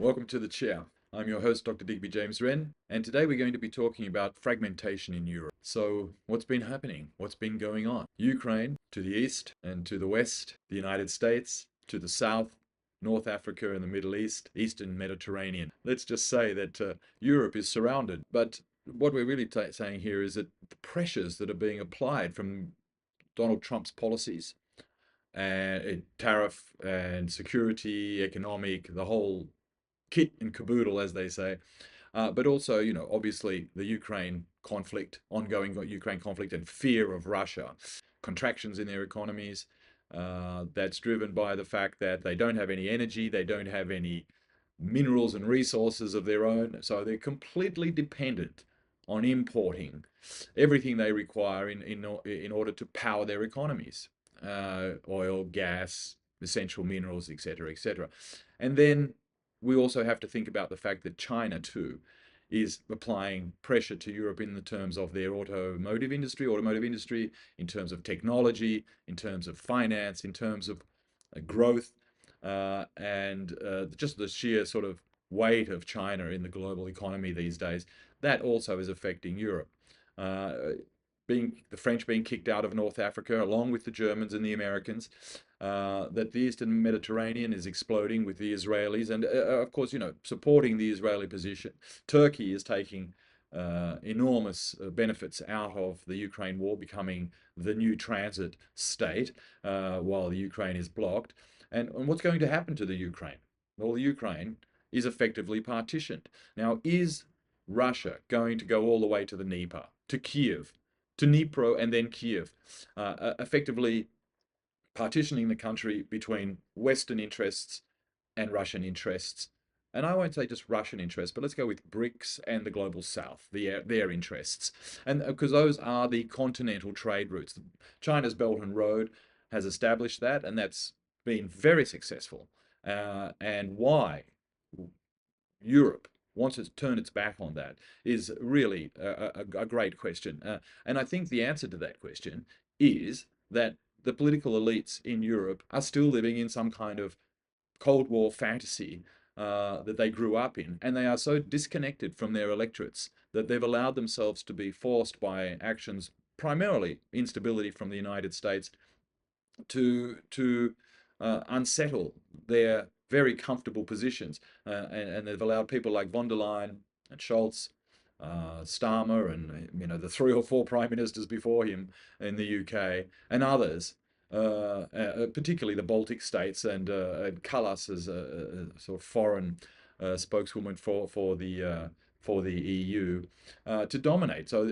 Welcome to the chair. I'm your host, Dr. Digby James Wren, and today we're going to be talking about fragmentation in Europe. So, what's been happening? What's been going on? Ukraine to the east and to the west, the United States to the south, North Africa and the Middle East, Eastern Mediterranean. Let's just say that Europe is surrounded. But what we're really saying here is that the pressures that are being applied from Donald Trump's policies and tariff and security, economic, the whole kit and caboodle, as they say. But also, obviously the Ukraine conflict, ongoing Ukraine conflict, and fear of Russia, contractions in their economies. That's driven by the fact that they don't have any energy, they don't have any minerals and resources of their own, so they're completely dependent on importing everything they require in order to power their economies, oil, gas, essential minerals, etc., etc. And then we also have to think about the fact that China too is applying pressure to Europe in the terms of their automotive industry, in terms of technology, in terms of finance, in terms of growth, and just the sheer sort of weight of China in the global economy these days. That also is affecting Europe. The French being kicked out of North Africa, along with the Germans and the Americans, that the Eastern Mediterranean is exploding with the Israelis, and of course, supporting the Israeli position. Turkey is taking enormous benefits out of the Ukraine war, becoming the new transit state while the Ukraine is blocked. And what's going to happen to the Ukraine? Well, the Ukraine is effectively partitioned. Now, is Russia going to go all the way to the Dnieper, to Kiev, to Dnipro, and then Kiev, effectively partitioning the country between Western interests and Russian interests? And I won't say just Russian interests, but let's go with BRICS and the global south, their interests. And because those are the continental trade routes. China's Belt and Road has established that, and that's been very successful. And why Europe wants to turn its back on that is really a great question. And I think the answer to that question is that the political elites in Europe are still living in some kind of Cold War fantasy that they grew up in, and they are so disconnected from their electorates that they've allowed themselves to be forced by actions, primarily instability from the United States, to unsettle their very comfortable positions, and they've allowed people like von der Leyen and Scholz, Starmer, and the three or four prime ministers before him in the UK, and others, particularly the Baltic states, and Kallas as a sort of foreign spokeswoman for the EU, to dominate. So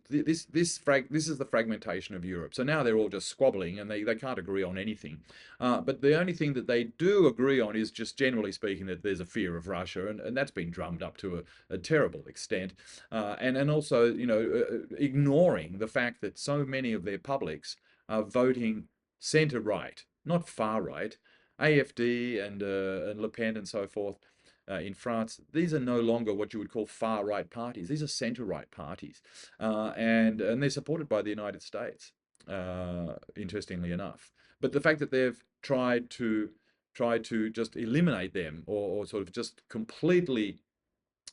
this is the fragmentation of Europe. So now they're all just squabbling, and they can't agree on anything. But the only thing that they do agree on is, just generally speaking, that there's a fear of Russia, and that's been drummed up to a terrible extent. And also, ignoring the fact that so many of their publics are voting centre right, not far right. AFD and Le Pen and so forth in France, these are no longer what you would call far right parties. These are centre right parties, and they're supported by the United States. Interestingly enough, but the fact that they've tried to just eliminate them, or sort of just completely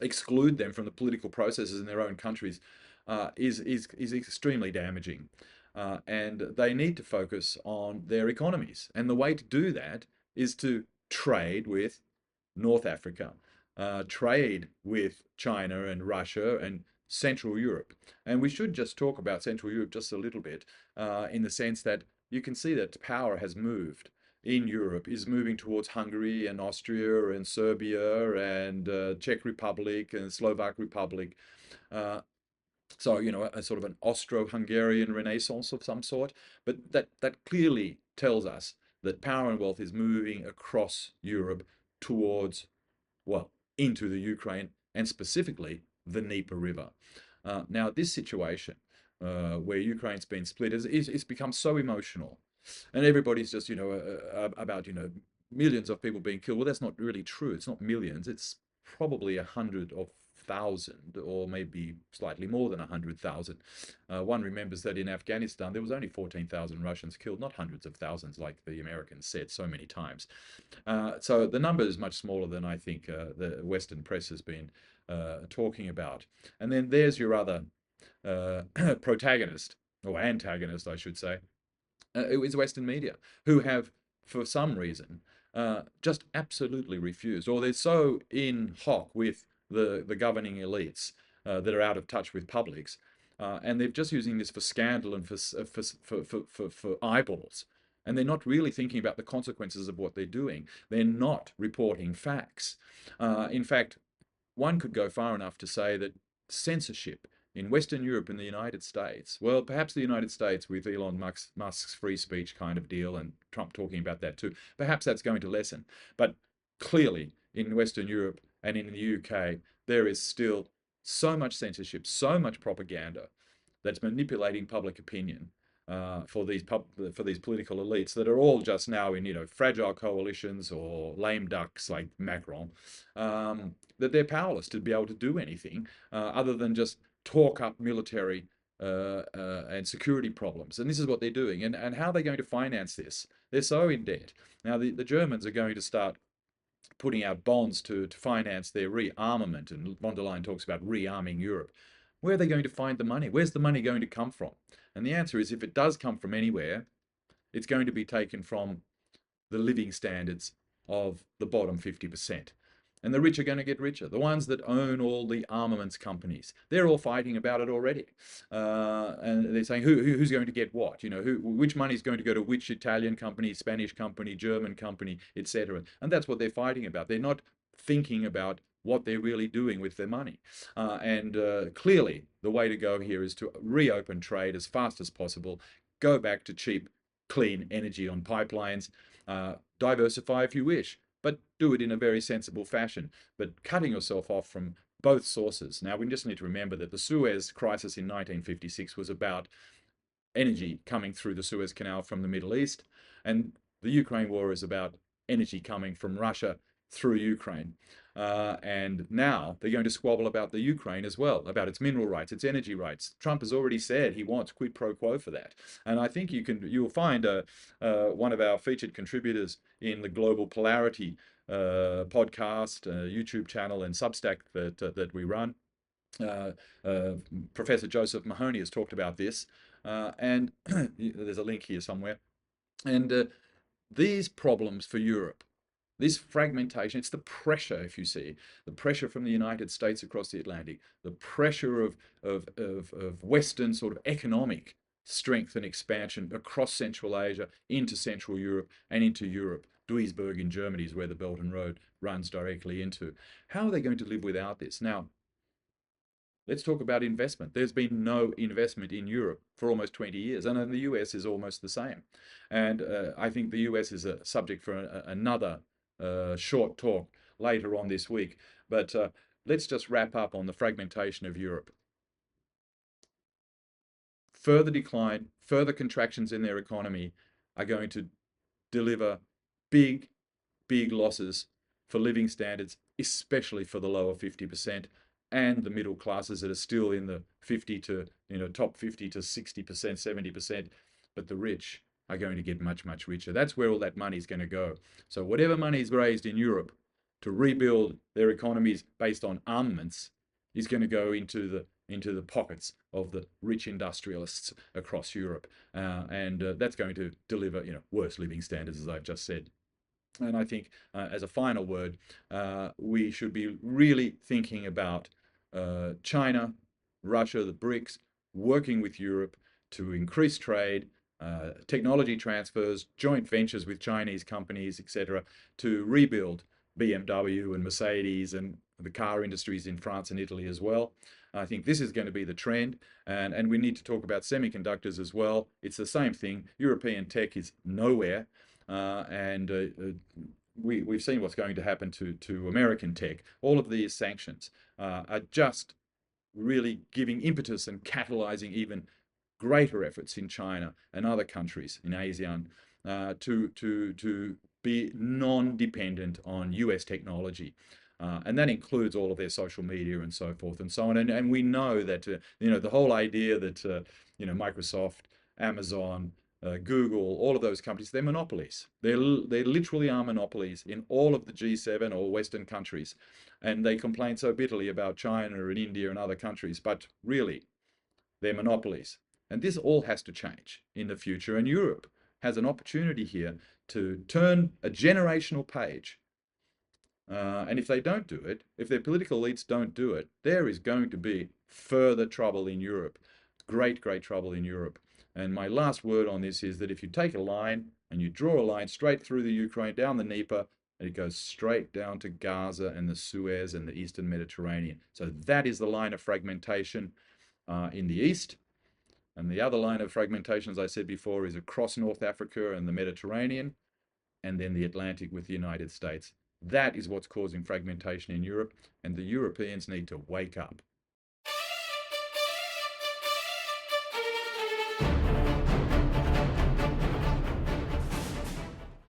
exclude them from the political processes in their own countries, is extremely damaging. And they need to focus on their economies, and the way to do that is to trade with North Africa, trade with China and Russia and Central Europe. And we should just talk about Central Europe just a little bit, in the sense that you can see that power has moved in Europe, is moving towards Hungary and Austria and Serbia and Czech Republic and Slovak Republic. So, a sort of an Austro-Hungarian renaissance of some sort. But that clearly tells us that power and wealth is moving across Europe towards, well, into the Ukraine, and specifically the Dnieper River. Now, this situation where Ukraine's been split it's become so emotional, and everybody's just, about, millions of people being killed. Well, that's not really true. It's not millions. It's probably 100 or 100,000, or maybe slightly more than 100,000. One remembers that in Afghanistan there was only 14,000 Russians killed, not hundreds of thousands like the Americans said so many times. So the number is much smaller than I think the Western press has been talking about. And then there's your other protagonist, or antagonist, I should say. It was Western media, who have, for some reason, just absolutely refused, or they're so in hock with the governing elites that are out of touch with publics, and they're just using this for scandal and for eyeballs. And they're not really thinking about the consequences of what they're doing. They're not reporting facts. In fact, one could go far enough to say that censorship in Western Europe and the United States, well, perhaps the United States with Elon Musk's free speech kind of deal and Trump talking about that too, perhaps that's going to lessen. But clearly in Western Europe and in the UK, there is still so much censorship, so much propaganda that's manipulating public opinion for these political elites that are all just now in fragile coalitions or lame ducks like Macron, that they're powerless to be able to do anything other than just talk up military and security problems. And this is what they're doing. And how are they going to finance this? They're so in debt. Now, the Germans are going to start putting out bonds to finance their rearmament. And von der Leyen talks about rearming Europe. Where are they going to find the money? Where's the money going to come from? And the answer is, if it does come from anywhere, it's going to be taken from the living standards of the bottom 50%. And the rich are going to get richer. The ones that own all the armaments companies, they're all fighting about it already. And they're saying who's going to get what? Which money is going to go to which Italian company, Spanish company, German company, etc. And that's what they're fighting about. They're not thinking about what they're really doing with their money. And clearly, the way to go here is to reopen trade as fast as possible, go back to cheap, clean energy on pipelines, diversify if you wish, but do it in a very sensible fashion. But cutting yourself off from both sources. Now, we just need to remember that the Suez crisis in 1956 was about energy coming through the Suez Canal from the Middle East, and the Ukraine war is about energy coming from Russia through Ukraine. And now they're going to squabble about the Ukraine as well, about its mineral rights, its energy rights. Trump has already said he wants quid pro quo for that. And I think you'll find one of our featured contributors in the Global Polarity podcast, YouTube channel, and Substack that we run. Professor Joseph Mahoney has talked about this, and there's a link here somewhere. And these problems for Europe, this fragmentation, it's the pressure, if you see, the pressure from the United States across the Atlantic, the pressure of Western sort of economic strength and expansion across Central Asia, into Central Europe and into Europe. Duisburg in Germany is where the Belt and Road runs directly into. How are they going to live without this? Now, let's talk about investment. There's been no investment in Europe for almost 20 years, and in the US is almost the same. And I think the US is a subject for another short talk later on this week. But let's just wrap up on the fragmentation of Europe. Further decline, further contractions in their economy are going to deliver big, big losses for living standards, especially for the lower 50% and the middle classes that are still in the 50 to, top 50 to 60%, 70%. But the rich are going to get much, much richer. That's where all that money is going to go. So whatever money is raised in Europe to rebuild their economies based on armaments is going to go into the pockets of the rich industrialists across Europe, and that's going to deliver worse living standards, as I've just said. And I think, as a final word, we should be really thinking about China, Russia, the BRICS, working with Europe to increase trade, technology transfers, joint ventures with Chinese companies, etc., to rebuild BMW and Mercedes and the car industries in France and Italy as well. I think this is going to be the trend, and we need to talk about semiconductors as well. It's the same thing. European tech is nowhere, and we've seen what's going to happen to American tech. All of these sanctions are just really giving impetus and catalyzing even greater efforts in China and other countries in ASEAN to be non-dependent on US technology. And that includes all of their social media and so forth and so on. And we know that, the whole idea that, Microsoft, Amazon, Google, all of those companies, they're monopolies. They literally are monopolies in all of the G7 or Western countries. And they complain so bitterly about China and India and other countries, but really, they're monopolies. And this all has to change in the future. And Europe has an opportunity here to turn a generational page. And if they don't do it, if their political elites don't do it, there is going to be further trouble in Europe. Great, great trouble in Europe. And my last word on this is that if you take a line and you draw a line straight through the Ukraine, down the Dnieper, and it goes straight down to Gaza and the Suez and the Eastern Mediterranean. So that is the line of fragmentation in the East. And the other line of fragmentation, as I said before, is across North Africa and the Mediterranean, and then the Atlantic with the United States. That is what's causing fragmentation in Europe, and the Europeans need to wake up.